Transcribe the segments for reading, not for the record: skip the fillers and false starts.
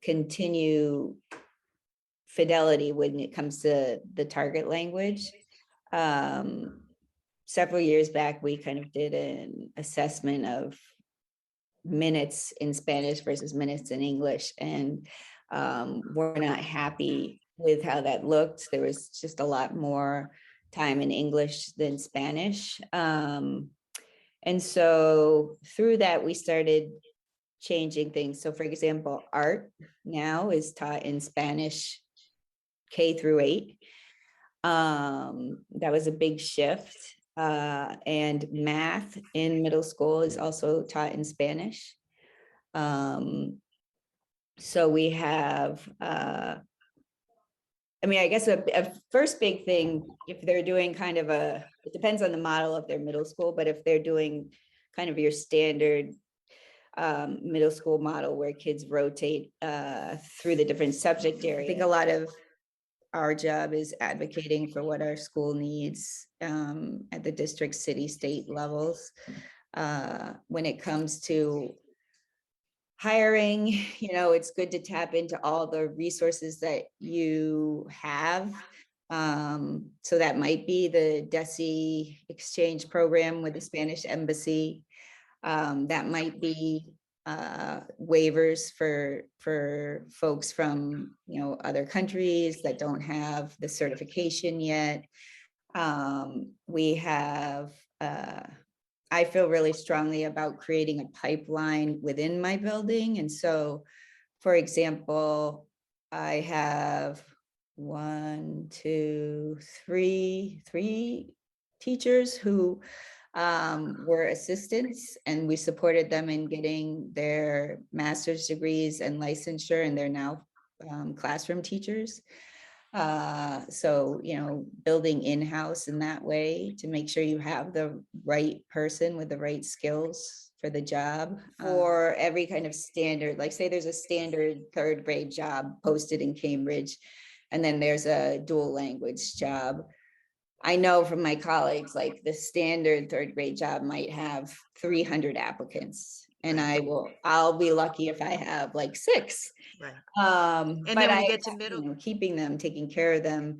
continue fidelity when it comes to the target language. Several years back, we kind of did an assessment of minutes in Spanish versus minutes in English, and we're not happy with how that looked. There was just a lot more time in English than Spanish. And so through that, we started changing things. So for example, art now is taught in Spanish K-8. That was a big shift. And math in middle school is also taught in Spanish. So we have, I guess a first big thing, if they're doing kind of it depends on the model of their middle school, but if they're doing kind of your standard middle school model where kids rotate through the different subject areas, I think a lot of our job is advocating for what our school needs at the district, city, state levels. When it comes to hiring, it's good to tap into all the resources that you have. So that might be the DESE exchange program with the Spanish embassy. That might be waivers for folks from other countries that don't have the certification yet. We have I feel really strongly about creating a pipeline within my building. And so, for example, I have three teachers who were assistants, and we supported them in getting their master's degrees and licensure, and they're now classroom teachers. So, building in-house in that way to make sure you have the right person with the right skills for the job. For every kind of standard, like say there's a standard third grade job posted in Cambridge, and then there's a dual language job. I know from my colleagues, like the standard third grade job might have 300 applicants, and I'll be lucky if I have like 6. Right. And then when you get to middle, keeping them, taking care of them,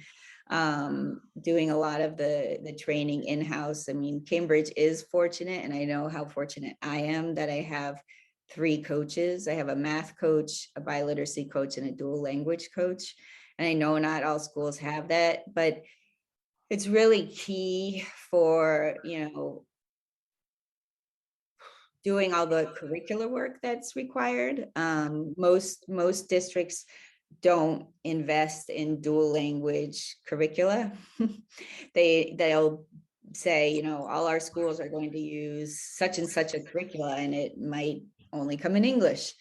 doing a lot of the training in-house. I mean, Cambridge is fortunate, and I know how fortunate I am that I have 3 coaches. I have a math coach, a biliteracy coach, and a dual language coach. And I know not all schools have that, but it's really key for, doing all the curricular work that's required. Most districts don't invest in dual language curricula. They'll say, all our schools are going to use such and such a curricula, and it might only come in English.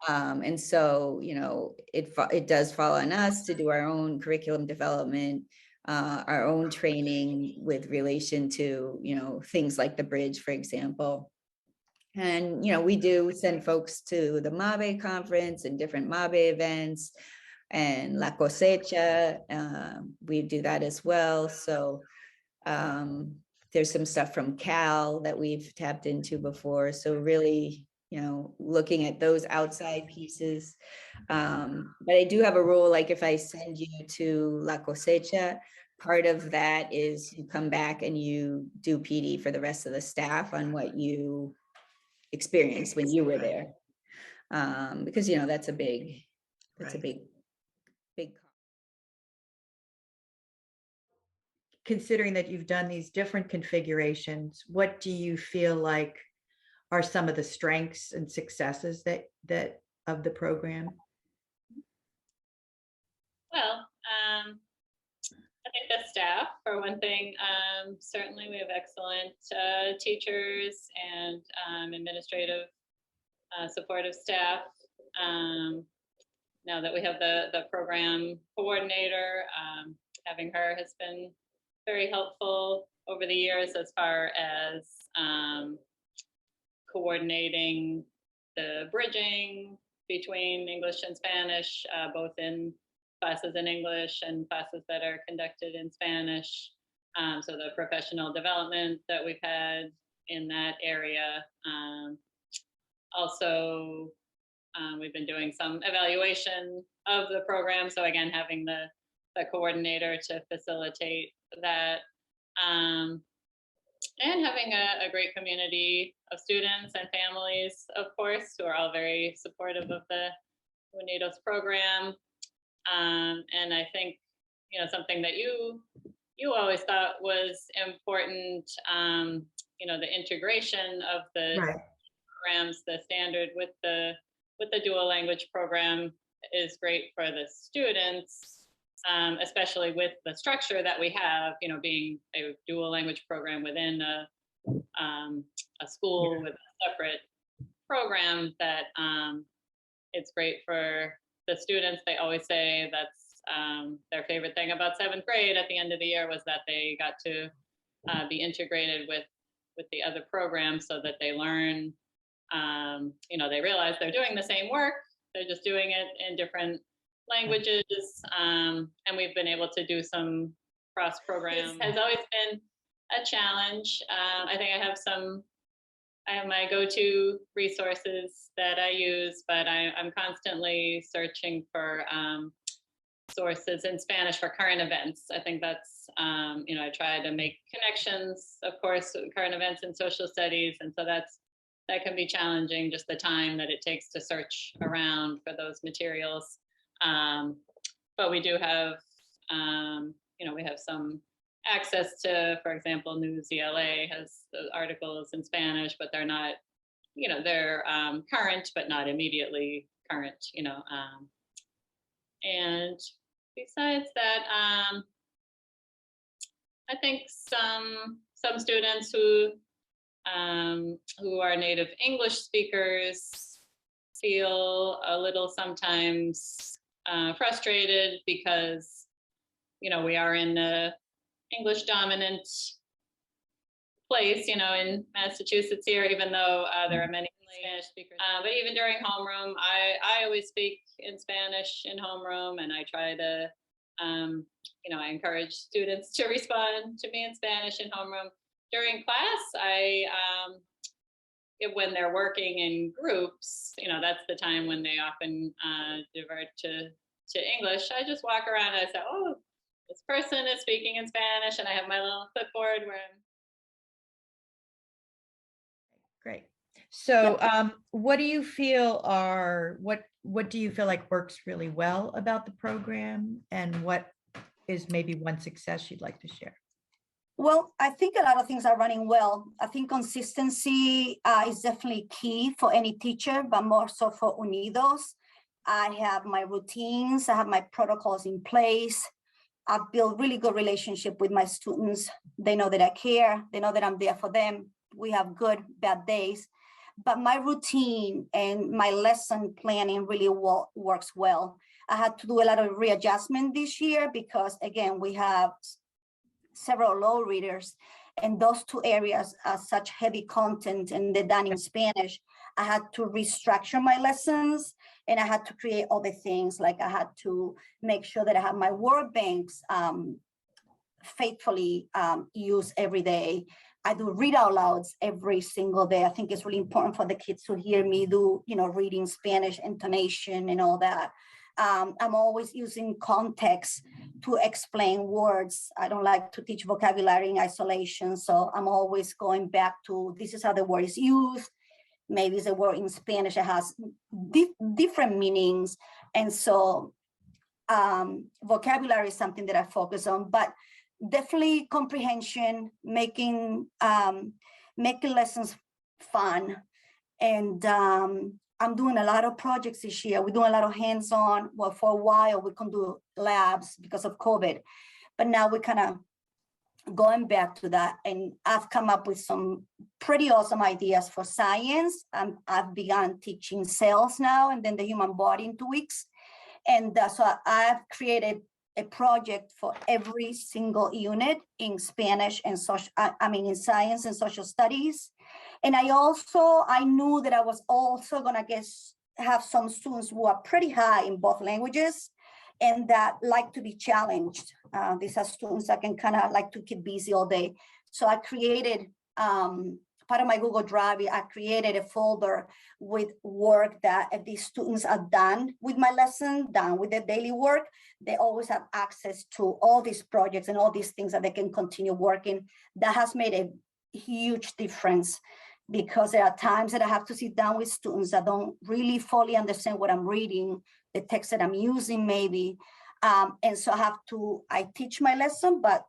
And so, it does fall on us to do our own curriculum development, our own training with relation to, things like the bridge, for example. And, we do send folks to the MABE conference and different MABE events and La Cosecha. We do that as well. So there's some stuff from Cal that we've tapped into before. So really, looking at those outside pieces. But I do have a rule, like if I send you to La Cosecha, part of that is you come back and you do PD for the rest of the staff on what you experienced when you were there. Because, that's a big, big. Considering that you've done these different configurations, what do you feel like are some of the strengths and successes that of the program? Well, I think the staff, for one thing, certainly we have excellent teachers and administrative supportive staff. Now that we have the program coordinator, having her has been very helpful over the years as far as coordinating the bridging between English and Spanish, both in classes in English and classes that are conducted in Spanish. So the professional development that we've had in that area. Also we've been doing some evaluation of the program. So again, having the coordinator to facilitate that. And having a great community of students and families, of course, who are all very supportive of the UNIDOS program. And I think, something that you always thought was important, the integration of the Right. programs, the standard with the dual language program is great for the students. Especially with the structure that we have, being a dual language program within a school with a separate program, that it's great for the students. They always say that's their favorite thing about 7th grade at the end of the year was that they got to be integrated with the other programs, so that they learn, they realize they're doing the same work, they're just doing it in different languages, and we've been able to do some cross programs. Has always been a challenge. I think I have my go-to resources that I use, but I'm constantly searching for sources in Spanish for current events. I think that's, I try to make connections, of course, with current events in social studies, and so that can be challenging, just the time that it takes to search around for those materials. But we do have, we have some access to, for example, News ELA has the articles in Spanish, but they're not, they're current, but not immediately current, and besides that, I think some students who are native English speakers feel a little sometimes frustrated because, we are in a English dominant place, in Massachusetts here, even though there are many Spanish speakers. But even during homeroom, I always speak in Spanish in homeroom, and I try to, I encourage students to respond to me in Spanish in homeroom. During class, when they're working in groups, that's the time when they often divert to English. I just walk around and I say, oh, this person is speaking in Spanish, and I have my little clipboard where I'm. Great. So what do you feel what do you feel like works really well about the program, and what is maybe one success you'd like to share? Well, I think a lot of things are running well. I think consistency is definitely key for any teacher, but more so for Unidos. I have my routines, I have my protocols in place. I've built really good relationship with my students. They know that I care. They know that I'm there for them. We have good, bad days. But my routine and my lesson planning really works well. I had to do a lot of readjustment this year because, again, we have several low readers, and those two areas are such heavy content, and they're done in Spanish. I had to restructure my lessons, and I had to create other things. Like I had to make sure that I have my word banks faithfully used every day. I do read out louds every single day. I think it's really important for the kids to hear me do, reading Spanish, intonation, and all that. I'm always using context to explain words. I don't like to teach vocabulary in isolation. So I'm always going back to, this is how the word is used. Maybe it's a word in Spanish that has different meanings. And so vocabulary is something that I focus on, but definitely comprehension, making lessons fun. And I'm doing a lot of projects this year. We're doing a lot of hands-on. Well, for a while, we couldn't do labs because of COVID, but now we're kind of going back to that. And I've come up with some pretty awesome ideas for science. I've begun teaching cells now, and then the human body in 2 weeks. And so I've created a project for every single unit in Spanish and in science and social studies. And I knew that I was also gonna have some students who are pretty high in both languages and that like to be challenged. These are students that can kind of like to keep busy all day. So I created part of my Google Drive, I created a folder with work that if these students are done with my lesson, done with their daily work, they always have access to all these projects and all these things that they can continue working. That has made a huge difference, because there are times that I have to sit down with students that don't really fully understand what I'm reading, the text that I'm using maybe. And so I teach my lesson, but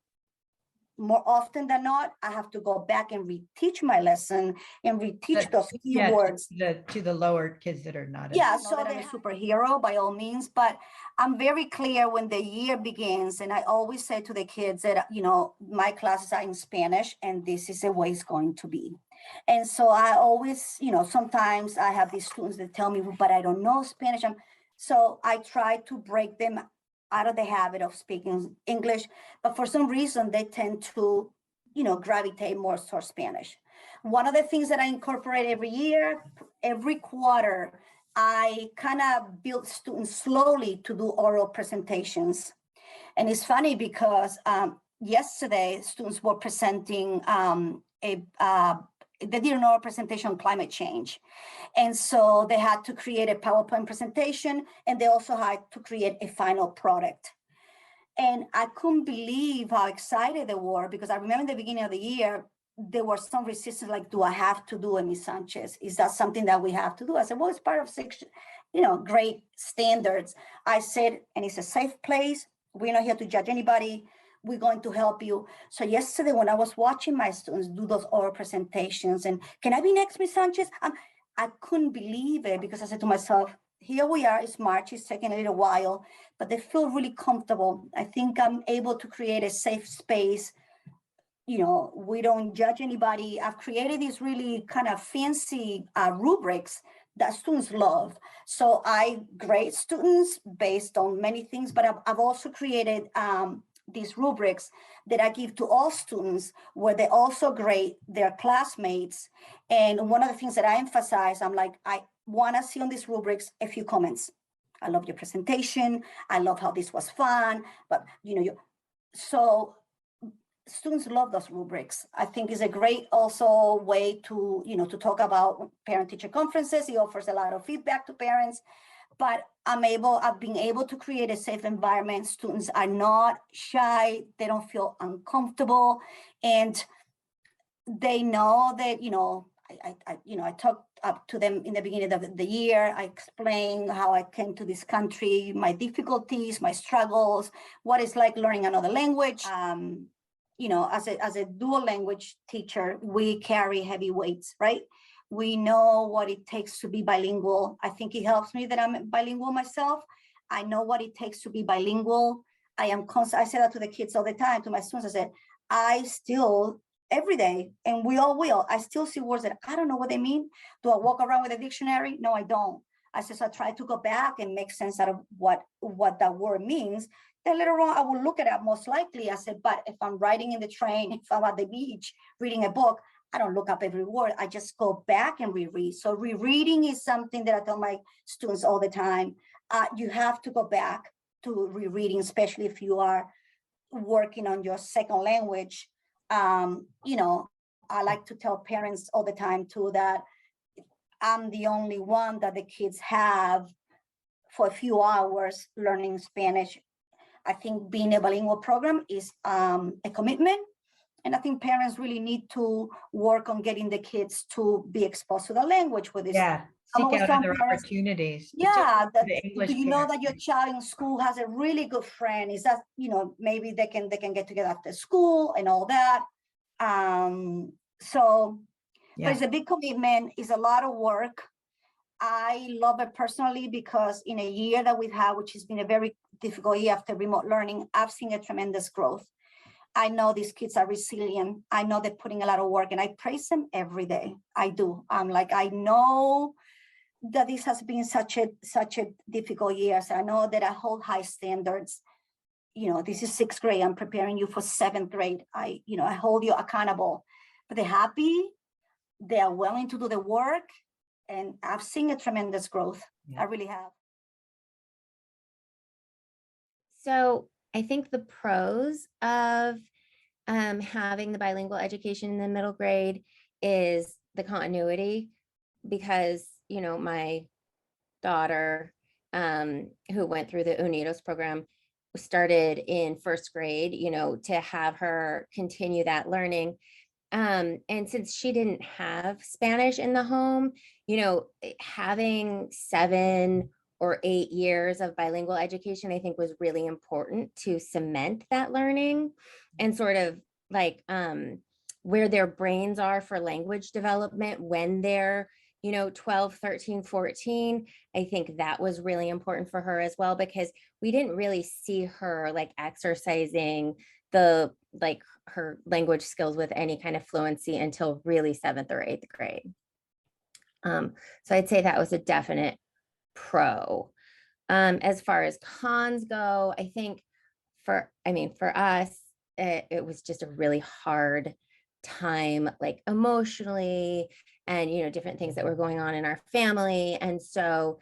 more often than not, I have to go back and reteach my lesson and reteach those Yeah, keywords. to the lower kids that are not. Yeah, so that I'm a superhero by all means, but I'm very clear when the year begins, and I always say to the kids that, my classes are in Spanish and this is the way it's going to be. And so I always, sometimes I have these students that tell me, but I don't know Spanish. So I try to break them out of the habit of speaking English, but for some reason they tend to, gravitate more towards Spanish. One of the things that I incorporate every year, every quarter, I kind of build students slowly to do oral presentations. And it's funny because yesterday students were presenting they did an oral presentation on climate change. And so they had to create a PowerPoint presentation, and they also had to create a final product. And I couldn't believe how excited they were, because I remember in the beginning of the year, there was some resistance, like, do I have to do it, Ms. Sanchez? Is that something that we have to do? I said, well, it's part of grade standards. I said, and it's a safe place. We're not here to judge anybody. We're going to help you. So yesterday, when I was watching my students do those oral presentations, and can I be next, Ms. Sanchez? I couldn't believe it, because I said to myself, here we are, it's March, it's taking a little while, but they feel really comfortable. I think I'm able to create a safe space. We don't judge anybody. I've created these really kind of fancy rubrics that students love. So I grade students based on many things, but I've also created these rubrics that I give to all students, where they also grade their classmates. And one of the things that I emphasize, I'm like, I want to see on these rubrics a few comments. I love your presentation. I love how this was fun. But so students love those rubrics. I think is a great also way to to talk about parent-teacher conferences. It offers a lot of feedback to parents. But I've been able to create a safe environment. Students are not shy. They don't feel uncomfortable. And they know that, I talked up to them in the beginning of the year. I explained how I came to this country, my difficulties, my struggles, what it's like learning another language. As a dual language teacher, we carry heavy weights, right? We know what it takes to be bilingual. I think it helps me that I'm bilingual myself. I know what it takes to be bilingual. I say that to the kids all the time, to my students. I said, I still, every day, and we all will, I still see words that I don't know what they mean. Do I walk around with a dictionary? No, I don't. I said, so I try to go back and make sense out of what that word means. Then later on, I will look at it most likely. I said, but if I'm riding in the train, if I'm at the beach, reading a book, I don't look up every word. I just go back and reread. So rereading is something that I tell my students all the time. You have to go back to rereading, especially if you are working on your second language. I like to tell parents all the time too that I'm the only one that the kids have for a few hours learning Spanish. I think being a bilingual program is a commitment. And I think parents really need to work on getting the kids to be exposed to the language with this. Yeah, seek out other opportunities. Yeah, do you know that your child in school has a really good friend? Is that, maybe they can get together after school and all that. But it's a big commitment. It's a lot of work. I love it personally because in a year that we've had, which has been a very difficult year after remote learning, I've seen a tremendous growth. I know these kids are resilient. I know they're putting a lot of work, and I praise them every day. I do. I'm like, I know that this has been such a difficult year. So I know that I hold high standards. This is 6th grade. I'm preparing you for 7th grade. I hold you accountable. But they're happy. They are willing to do the work. And I've seen a tremendous growth. Yeah. I really have. So I think the pros of having the bilingual education in the middle grade is the continuity, because, my daughter, who went through the Unidos program, started in first grade, to have her continue that learning. And since she didn't have Spanish in the home, having 7 or 8 years of bilingual education, I think was really important to cement that learning and sort of like where their brains are for language development when they're 12, 13, 14. I think that was really important for her as well, because we didn't really see her like exercising her language skills with any kind of fluency until really 7th or 8th grade. So I'd say that was a definite pro. As far as cons go, I think for us, it was just a really hard time, like emotionally, and different things that were going on in our family. And so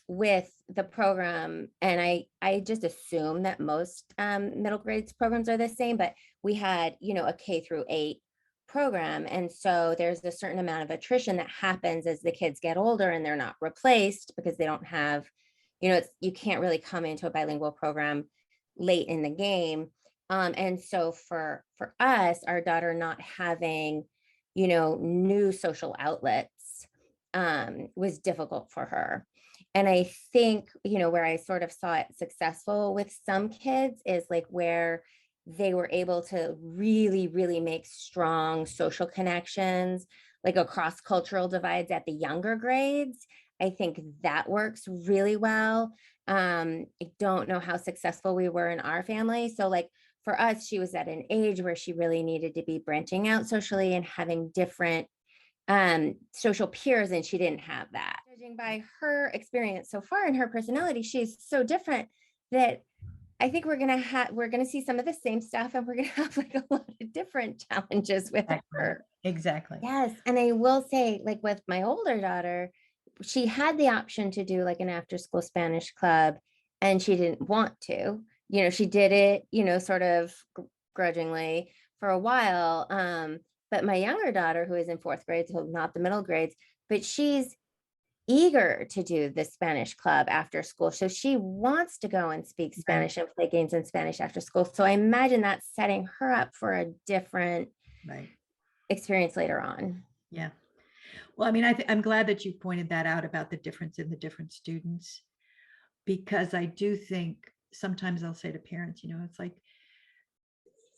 with the program, and I just assume that most middle grades programs are the same, but we had a K-8 program, and so there's a certain amount of attrition that happens as the kids get older and they're not replaced because they don't have, you can't really come into a bilingual program late in the game. And so for us, our daughter not having new social outlets was difficult for her. And I think where I sort of saw it successful with some kids is like where they were able to really, really make strong social connections, like across cultural divides at the younger grades. I think that works really well. I don't know how successful we were in our family. So like for us, she was at an age where she really needed to be branching out socially and having different social peers, and she didn't have that. Judging by her experience so far and her personality, she's so different that I think we're gonna see some of the same stuff, and we're gonna have like a lot of different challenges with her. Exactly. Yes. And I will say, like with my older daughter, she had the option to do like an after school Spanish club, and she didn't want to. She did it, sort of grudgingly for a while. But my younger daughter, who is in 4th grade, so not the middle grades, but she's eager to do the Spanish club after school. So she wants to go and speak Spanish and play games in Spanish after school. So I imagine that's setting her up for a different experience later on. Yeah. Well, I mean, I'm glad that you pointed that out about the difference in the different students, because I do think sometimes I'll say to parents, it's like,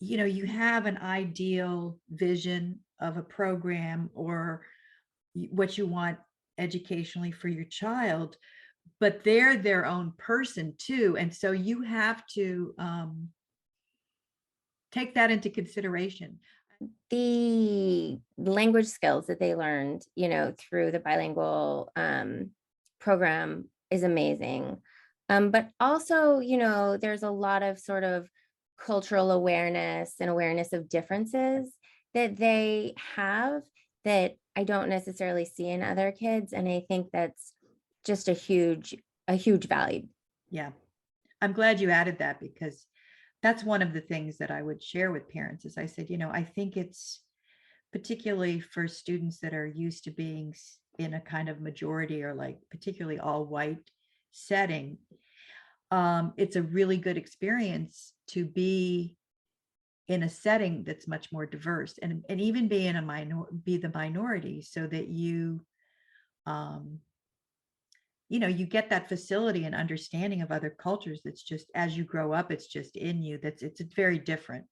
you have an ideal vision of a program or what you want educationally for your child, but they're their own person too. And so you have to take that into consideration. The language skills that they learned, through the bilingual program is amazing. But also, there's a lot of sort of cultural awareness and awareness of differences that they have that I don't necessarily see in other kids. And I think that's just a huge value. Yeah. I'm glad you added that, because that's one of the things that I would share with parents. Is I said, I think it's particularly for students that are used to being in a kind of majority or like particularly all white setting. It's a really good experience to be in a setting that's much more diverse, and even be in be the minority, so that you you get that facility and understanding of other cultures. That's just, as you grow up, it's just in you. It's very different.